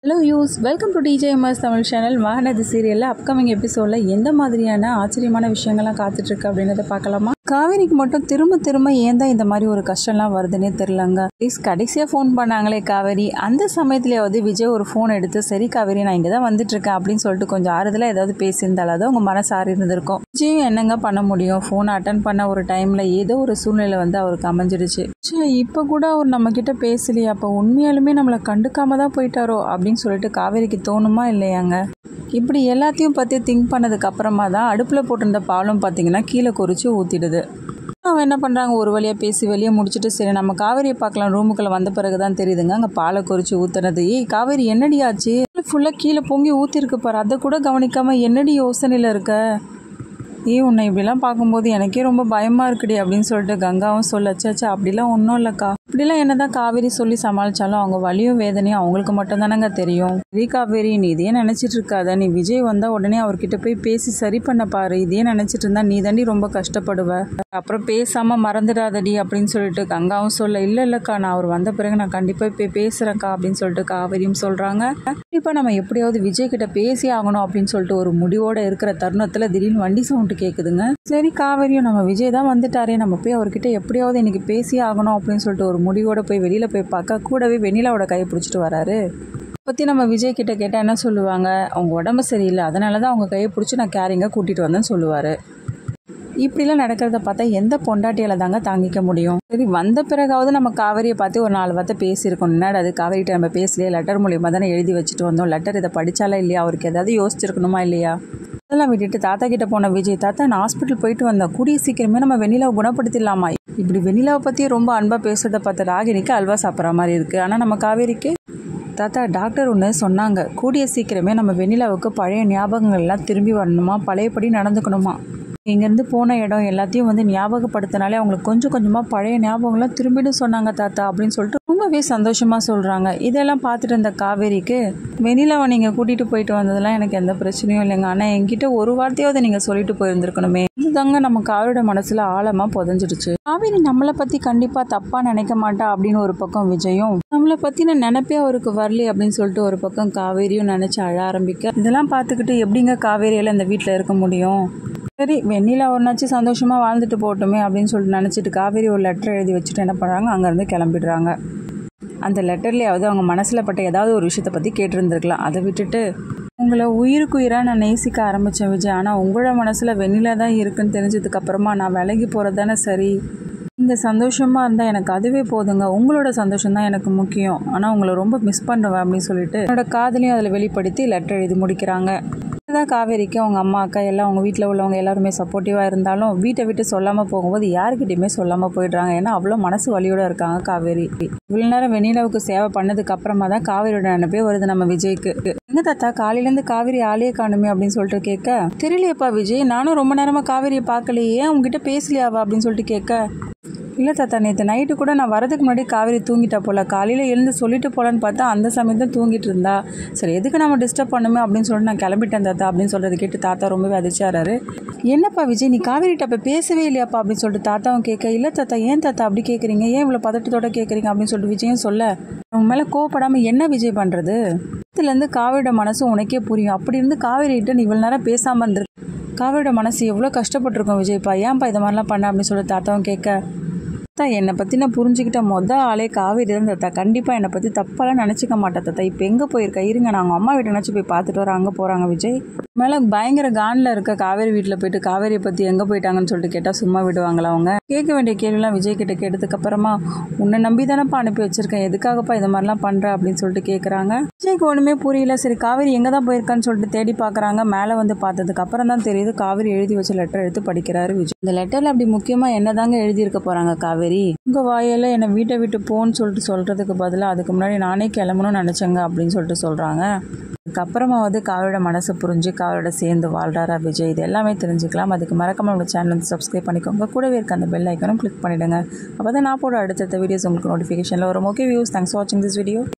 Hello use welcome to TJMS Tamil channel. Mahanadi சீரியலில் upcoming எபிசோடில் எந்த மாதிரியான ஆச்சரியமான விஷயங்கள்லாம் காத்துட்ருக்கு அப்படின்றத பார்க்கலாமா? காவேரிக்கு மட்டும் திரும்ப திரும்ப ஏன் தான் இந்த மாதிரி ஒரு கஷ்டம்லாம் வருதுன்னே தெரிலங்க. ப்ளீஸ் கடைசியாக ஃபோன் பண்ணாங்களே காவேரி, அந்த சமயத்துலேயாவது விஜய் ஒரு ஃபோன் எடுத்து சரி காவேரி நான் இங்கே தான் வந்துட்டுருக்கேன் அப்படின்னு சொல்லிட்டு கொஞ்சம் ஆறுதலாக ஏதாவது பேசியிருந்தாலும் உங்கள் மனசு ஆறி இருந்திருக்கும். விஜயும் என்னங்க பண்ண முடியும், ஃபோன் அட்டன் பண்ண ஒரு டைமில் ஏதோ ஒரு சூழ்நிலை வந்து அவருக்கு அமைஞ்சிடுச்சு. இப்போ கூட அவர் நம்மக்கிட்ட பேசலையே, அப்போ உண்மையாலுமே நம்மளை கண்டுக்காம தான் போயிட்டாரோ அப்படின்னு சொல்லிட்டு காவேரிக்கு தோணுமா இல்லையாங்க? இப்படி எல்லாத்தையும் பற்றி திங்க் பண்ணதுக்கு அப்புறமா தான் அடுப்பில் போட்டிருந்த பாலும் பார்த்தீங்கன்னா கீழே கொறிச்சு ஊற்றிடுது. அவன் என்ன பண்ணுறாங்க, ஒரு வழியாக பேசி வெளியே முடிச்சுட்டு சரி நம்ம காவேரியை பார்க்கலாம் ரூமுக்குள்ளே வந்த பிறகு தான் தெரியுதுங்க அங்கே பாலை கொறிச்சு ஊற்றுனது. ஏய் காவேரி என்னடி ஆச்சு, ஃபுல்லாக கீழே பொங்கி ஊற்றிருக்கு பாரு, அதை கூட கவனிக்காமல் என்னடி யோசனையில் இருக்க? உன்னை இப்படிலாம் பார்க்கும்போது எனக்கே ரொம்ப பயமாக இருக்குடி அப்படின்னு சொல்லிட்டு கங்காவும் சொல்லச்சாச்சா அப்படிலாம் ஒன்றும் இல்லைக்கா, இப்படிலாம் என்ன தான் காவேரி சொல்லி சமாளித்தாலும் அவங்க வலியும் வேதனையும் அவங்களுக்கு மட்டும் தானங்க தெரியும். சரி காவேரி நீ இதே நினச்சிட்டு இருக்காத, நீ விஜய் வந்தால் உடனே அவர்கிட்ட போய் பேசி சரி பண்ண பாரு, இதே நினச்சிட்டு இருந்தா நீ தாண்டி ரொம்ப கஷ்டப்படுவ, அப்புறம் பேசாமல் மறந்துடாதடி அப்படின்னு சொல்லிட்டு கங்காவும் சொல்ல இல்லைக்கா நான் அவர் வந்த பிறகு நான் கண்டிப்பாக போய் பேசுகிறேன்க்கா அப்படின்னு சொல்லிட்டு காவேரியும் சொல்கிறாங்க. கண்டிப்பாக நம்ம எப்படியாவது விஜய் கிட்ட பேசி ஆகணும் அப்படின்னு சொல்லிட்டு ஒரு முடிவோடு இருக்கிற தருணத்தில் திடீர்னு வண்டி சவுண்ட் கேக்குதுங்க. சரி காவேரியும் நம்ம விஜய் தான் வந்துட்டாரே, நம்ம போய் அவர்கிட்ட எப்படியாவது இன்னைக்கு பேசி ஆகணும் அப்படின்னு சொல்லிட்டு ஒரு முடிவோட போய் வெளியில போய் பார்க்க கூடவே வெண்ணிலாவோட கையை பிடிச்சிட்டு வராரு. பற்றி நம்ம விஜய் கிட்ட கேட்டால் என்ன சொல்லுவாங்க, அவங்க உடம்பு சரியில்லை அதனால தான் அவங்க கையை பிடிச்சி நான் கேரிங்காக கூட்டிகிட்டு வந்தேன்னு சொல்லுவார். இப்படிலாம் நடக்கிறத பார்த்தா எந்த பொண்டாட்டியால தாங்க தாங்கிக்க முடியும்? சரி வந்த பிறகாவது நம்ம காவேரியை பார்த்து ஒரு 4 வார்த்தை பேசியிருக்கோம். என்னடா அது காவேரிகிட்ட நம்ம பேசலையே, லெட்டர் மூலியமாக தானே எழுதி வச்சுட்டு வந்தோம், லெட்டர் இதை படித்தாலா இல்லையா, அவருக்கு ஏதாவது யோசிச்சிருக்கணுமா இல்லையா? அதெல்லாம் விட்டுட்டு தாத்தா கிட்ட போன விஜய், தாத்தா நான் ஹாஸ்பிட்டல் போயிட்டு வந்தேன், கூடிய சீக்கிரமே நம்ம வெண்ணிலாவை குணப்படுத்திடலாமா? இப்படி வெண்ணிலாவை பற்றியே ரொம்ப அன்பாக பேசுறதை பார்த்த ராகினிக்கு அல்வா சாப்பிட்ற மாதிரி இருக்குது. ஆனால் நம்ம காவேரிக்கு, தாத்தா டாக்டர் ஒன்று சொன்னாங்க, கூடிய சீக்கிரமே நம்ம வெண்ணிலாவுக்கு பழைய ஞாபகங்கள்லாம் திரும்பி வரணுமா, பழையபடி நடந்துக்கணுமா, இங்கேருந்து போன இடம் எல்லாத்தையும் வந்து ஞாபகப்படுத்தினாலே அவங்களுக்கு கொஞ்சம் கொஞ்சமாக பழைய ஞாபகம்லாம் திரும்பிடும் சொன்னாங்க தாத்தா அப்படின்னு சொல்லிட்டு ரொம்பவே சந்தோஷமாக சொல்கிறாங்க. இதெல்லாம் பார்த்துட்டு இருந்த காவேரிக்கு, வெண்ணிலாவை நீங்கள் கூட்டிகிட்டு போயிட்டு வந்ததெல்லாம் எனக்கு எந்த பிரச்சனையும் இல்லைங்க, ஆனால் என்கிட்ட ஒரு வார்த்தையாவது நீங்கள் சொல்லிட்டு போயிருந்துருக்கணுமே, இதுதாங்க நம்ம காவேரியோட மனசில் ஆழமாக புதஞ்சிடுச்சு. காவேரி நம்மளை பற்றி கண்டிப்பாக தப்பாக நினைக்க மாட்டா அப்படின்னு ஒரு பக்கம் விஜயும், நம்மளை பற்றின நினைப்பே அவருக்கு வரல அப்படின்னு சொல்லிட்டு ஒரு பக்கம் காவேரியும் நினச்சி அழ ஆரம்பிக்க, இதெல்லாம் பார்த்துக்கிட்டு எப்படிங்க காவேரியால் இந்த வீட்டில் இருக்க முடியும்? சரி வெண்ணிலா ஒன்றாச்சும் சந்தோஷமாக வாழ்ந்துட்டு போகட்டுமே அப்படின்னு சொல்லிட்டு நினச்சிட்டு காவேரி ஒரு லெட்டர் எழுதி வச்சுட்டு என்ன பண்ணுறாங்க, அங்கேருந்து கிளம்பிடுறாங்க. அந்த லெட்டர்லேயாவது அவங்க மனசில் பட்ட ஏதாவது ஒரு விஷயத்தை பற்றி கேட்டிருந்துருக்கலாம். அதை விட்டுட்டு உங்களை உயிருக்கு உயிராக நான் நேசிக்க ஆரம்பித்தேன் விஜய், ஆனால் உங்களோட மனசில் வெண்ணிலா தான் இருக்குன்னு தெரிஞ்சதுக்கப்புறமா நான் விலகி போகிறது தானே சரி, நீங்கள் சந்தோஷமாக இருந்தால் எனக்கு அதுவே போதுங்க, உங்களோட சந்தோஷம் தான் எனக்கு முக்கியம், ஆனால் உங்களை ரொம்ப மிஸ் பண்ணுவேன் அப்படின்னு சொல்லிட்டு என்னோட காதலையும் அதில் வெளிப்படுத்தி லெட்டர் எழுதி முடிக்கிறாங்க. தான் காவேரிக்கு அவங்க அம்மா அக்கா எல்லாம் அவங்க வீட்டில் உள்ளவங்க எல்லாருமே சப்போர்ட்டிவாக இருந்தாலும் வீட்டை விட்டு சொல்லாமல் போகும்போது யாருக்கிட்டையுமே சொல்லாமல் போயிடுறாங்க. ஏன்னா அவ்வளோ மனசு வலியோடு இருக்காங்க காவேரி. இவ்வளோ நேரம் வெண்ணிலாவுக்கு சேவை பண்ணதுக்கு அப்புறமா தான் காவேரியோட நினைப்பே வருது நம்ம விஜய்க்கு. எங்க தாத்தா காலையிலேருந்து காவேரி ஆளையே காணுமே அப்படின்னு சொல்லிட்டு கேட்க, தெரியலையப்பா விஜய், நானும் ரொம்ப நேரமாக காவேரியை பார்க்கலையே, ஏன் உங்ககிட்ட பேசலையாவா அப்படின்னு சொல்லிட்டு கேட்க, இல்லை தாத்தா நேற்று நைட்டு கூட நான் வரதுக்கு முன்னாடி காவேரி தூங்கிட்டா போல, காலையில் எழுந்து சொல்லிட்டு போகலான்னு பார்த்தா அந்த சமயத்தில் தூங்கிட்டு இருந்தா, சரி எதுக்கு நம்ம டிஸ்டர்ப் பண்ணுமே அப்படின்னு சொல்லிட்டு நான் கிளம்பிட்டேன் தாத்தா அப்படின்னு சொல்கிறது கேட்டு தாத்தா ரொம்பவே அதிர்ச்சியாராரு. என்னப்பா விஜய் நீ காவேரிட்ட அப்போ பேசவே இல்லையாப்பா அப்படின்னு சொல்லிட்டு தாத்தாவும் கேட்க, இல்லை தாத்தா ஏன் தாத்தா அப்படி கேட்குறீங்க, ஏன் இவ்வளோ பதட்டத்தோட கேட்குறீங்க அப்படின்னு சொல்லிட்டு விஜயும் சொல்ல, அவங்க மேலே கோவப்படாமல் என்ன விஜய் பண்ணுறது, இதுலேருந்து காவேரியோட மனசு உனக்கே புரியும், அப்படி இருந்து காவேரிகிட்ட நீ இவ்வளோ நேரம் பேசாமல் இருந்திருக்கு, காவேரியோட மனசு எவ்வளோ கஷ்டப்பட்டிருக்கோம் விஜய்ப்பா, ஏன்ப்பா இது மாதிரிலாம் பண்ண அப்படின்னு சொல்லிட்டு தாத்தாவும் கேட்க, என்னை பற்றி நான் புரிஞ்சுக்கிட்ட ஆளே காவேரி தான் தாத்தா, கண்டிப்பாக என்னை பற்றி தப்பாலாம் நினச்சிக்க மாட்டேன் தாத்தா, இப்போ எங்கே போயிருக்கா இருங்க நான் அவங்க அம்மா வீட்டை நினச்சி போய் பார்த்துட்டு வர, அங்கே போகிறாங்க விஜய். மேலே பயங்கர கானில் இருக்க காவேரி வீட்டில் போயிட்டு காவேரியை பற்றி எங்கே போயிட்டாங்கன்னு சொல்லிட்டு கேட்டால் சும்மா விடுவாங்களா அவங்க? கேட்க வேண்டிய கேள்விலாம் விஜய் கிட்ட கேட்டதுக்கப்புறமா, உன்னை நம்பி தானப்பா அனுப்பி வச்சிருக்கேன், எதுக்காகப்பா இது மாதிரிலாம் பண்ணுற அப்படின்னு சொல்லிட்டு கேட்குறாங்க. விஜய்க்கு ஒன்றுமே புரியல. சரி காவேரி எங்கே தான் போயிருக்கான்னு சொல்லிட்டு தேடி பார்க்குறாங்க. மேலே வந்து பார்த்ததுக்கு அப்புறம் தான் தெரியுது காவேரி எழுதி வச்ச லெட்டர் எடுத்து படிக்கிறாரு விஜய். இந்த லெட்டரில் அப்படி முக்கியமாக என்ன தாங்க எழுதியிருக்க போகிறாங்க காவேரி, உங்கள் வாயில் என்னை வீட்டை விட்டு போன்னு சொல்லிட்டு சொல்கிறதுக்கு பதிலாக அதுக்கு முன்னாடி நானே கிளம்பணும்னு நினச்சேங்க அப்படின்னு சொல்லிட்டு சொல்கிறாங்க. அதுக்கப்புறமாவது காவேரியோட மனசை புரிஞ்சு காவேரியோட சேர்ந்து வாழ்றாரா விஜய், இது எல்லாமே தெரிஞ்சுக்கலாம். அதுக்கு மறக்காம நம்ம சேனல் வந்து சப்ஸ்கிரைப் பண்ணிக்கோங்க, கூடவே இருக்க அந்த பெல் ஐக்கனும் கிளிக் பண்ணிவிடுங்க, அப்போ தான் நான் போட அடுத்தடுத்த வீடியோஸ் உங்களுக்கு நோட்டிஃபிகேஷனில் வரும். ஓகே வியூஸ், தேங்க்ஸ் ஃபார் வாட்சிங் திஸ் வீடியோ.